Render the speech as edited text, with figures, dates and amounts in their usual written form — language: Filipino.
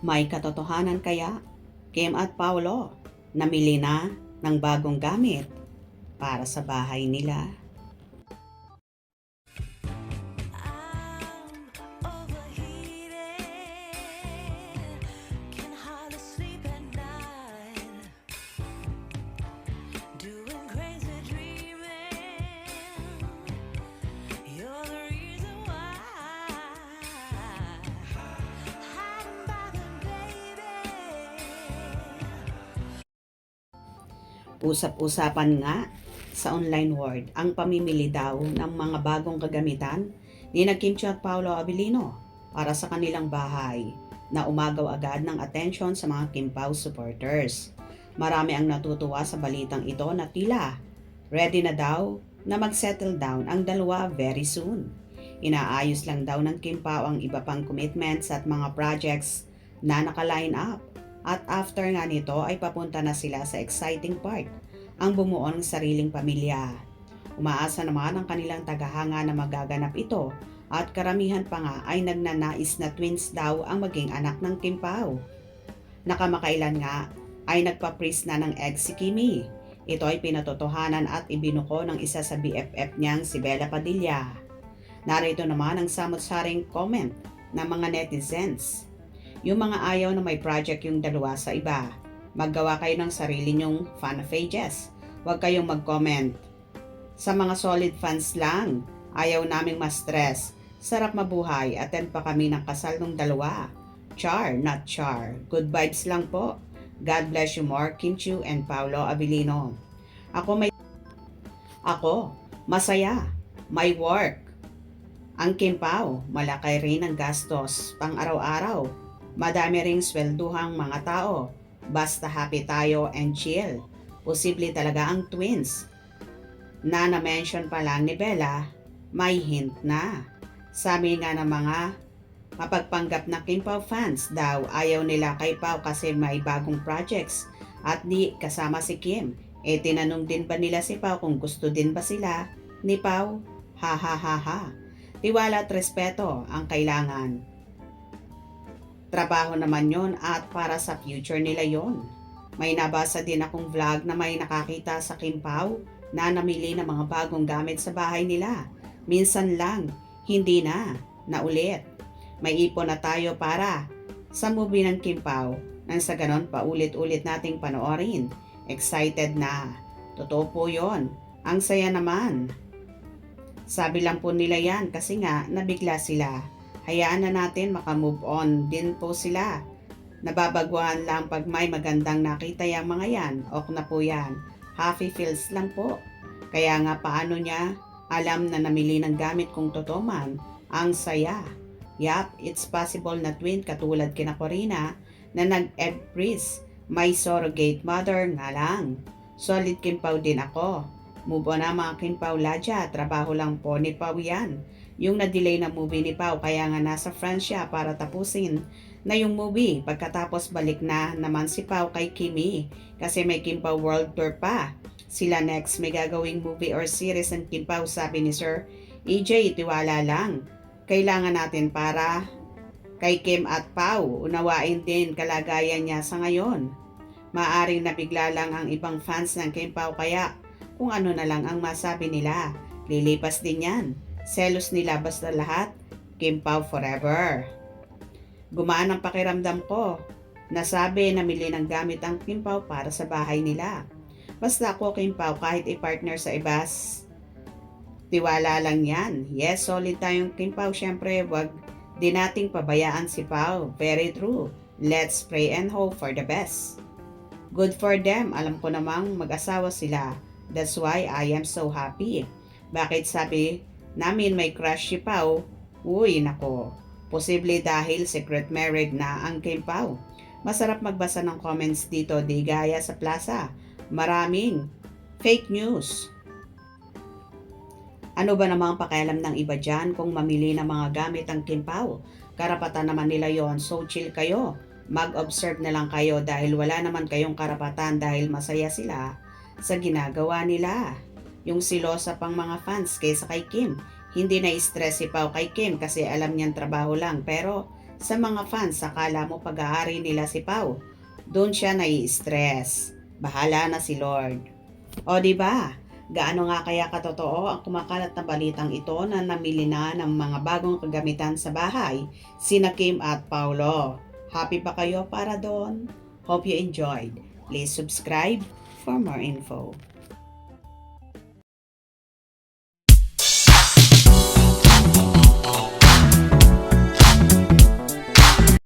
May katotohanan kaya, Kim at Paolo, namili na ng bagong gamit para sa bahay nila? I'm overheated, can hardly sleep at night, doing crazy dreaming. You're the reason why. Hiding by the baby. Usap-usapan nga sa online world ang pamimili daw ng mga bagong kagamitan ni Kim Chiu at Paolo Abilino para sa kanilang bahay na umagaw agad ng atensyon sa mga Kim Pao supporters. Marami ang natutuwa sa balitang ito na tila ready na daw na mag-settle down ang dalawa very soon. Inaayos lang daw ng Kim Pao ang iba pang commitments at mga projects na naka-line up. At after nga nito ay papunta na sila sa exciting part, ang bumuo ng sariling pamilya. Umaasa naman ang kanilang tagahanga na magaganap ito at karamihan pa nga ay nagnanais na twins daw ang maging anak ng Kim Pao. Nakamakailan nga ay nagpa-freeze na ng egg si Kimi. Ito ay pinatotohanan at ibinuko ng isa sa BFF niyang si Bella Padilla. Narito naman ang samot-saring comment ng mga netizens. Yung mga ayaw na may project yung dalawa sa iba, maggawa kayo ng sarili nyong fan pages. Huwag kayong mag-comment. Sa mga solid fans lang, ayaw naming ma-stress. Sarap mabuhay, attend pa kami ng kasal ng dalawa. Char, not char. Good vibes lang po. God bless you more, Kim Chiu and Paolo Abilino. Ako, masaya. May work. Ang Kim Pao, malaki rin ang gastos pang araw-araw. Madami ring swelduhang mga tao. Basta happy tayo and chill. Posible talaga ang twins. Na-mention pa lang ni Bella, may hint na. Sabi nga ng mga mapagpanggap na Kim Pao fans daw, ayaw nila kay Pao kasi may bagong projects at di kasama si Kim. Tinanong din ba nila si Pao kung gusto din ba sila ni Pao? Ha ha ha ha. Tiwala at respeto ang kailangan. Trabaho naman yon at para sa future nila yon. May nabasa din akong vlog na may nakakita sa Kim Pao na namili ng mga bagong gamit sa bahay nila. Minsan lang, hindi na ulit. May ipon na tayo para sa movie ng Kim Pao nang sa ganon paulit-ulit nating panoorin. Excited na. Totoo po yon. Ang saya naman. Sabi lang po nila yan kasi nga nabigla sila. Hayaan na natin makamove on din po sila. Nababaguhan lang pag may magandang nakita yung mga yan. Ok na po yan. Happy feels lang po. Kaya nga paano niya alam na namili ng gamit kung totoo man. Ang saya. Yap, it's possible na twin katulad kina Corina na nag-egg freeze. May surrogate mother nga lang. Solid Kim Pao din ako. Move on na mga Kim Pao Ladya. Trabaho lang po ni Pao yan. Yung na-delay na movie ni Pao kaya nga nasa France siya para tapusin na yung movie. Pagkatapos balik na naman si Pao kay Kimi kasi may Kim Pao World Tour pa. Sila next may gagawing movie or series ng Kim Pao, sabi ni Sir EJ, tiwala lang. Kailangan natin para kay Kim at Pao. Unawain din kalagayan niya sa ngayon. Maaring nabigla lang ang ibang fans ng Kim Pao kaya kung ano na lang ang masabi nila. Lilipas din yan. Selos nila basta lahat, Kim Pao forever. Gumaan ang pakiramdam ko. Nasabi na mili ng gamit ang Kim Pao para sa bahay nila. Basta ako Kim Pao kahit i-partner sa ibas. Tiwala lang yan. Yes, solid tayong Kim Pao. Syempre, wag din nating pabayaan si Pao. Very true. Let's pray and hope for the best. Good for them. Alam ko namang mag-asawa sila. That's why I am so happy. Bakit sabi namin may crush si Pao? Uy, nako. Posible dahil secret married na ang Kim Pao. Masarap magbasa ng comments dito di gaya sa plaza. Maraming fake news. Ano ba namang pakialam ng iba dyan kung mamili ng mga gamit ang Kim Pao? Karapatan naman nila yon, so chill kayo. Mag-observe na lang kayo dahil wala naman kayong karapatan dahil masaya sila sa ginagawa nila. Yung silosa pang mga fans kaysa kay Kim. Hindi na stress si Pao kay Kim kasi alam niyang trabaho lang pero Sa mga fans, akala mo pag-aari nila si Pau. Doon siya nai-stress. Bahala na si Lord. O di ba? Gaano nga kaya katotoo ang kumakalat na balitang ito na namili na ng mga bagong kagamitan sa bahay, sina Kim at Paulo. Happy ba kayo para doon? Hope you enjoyed. Please subscribe for more info.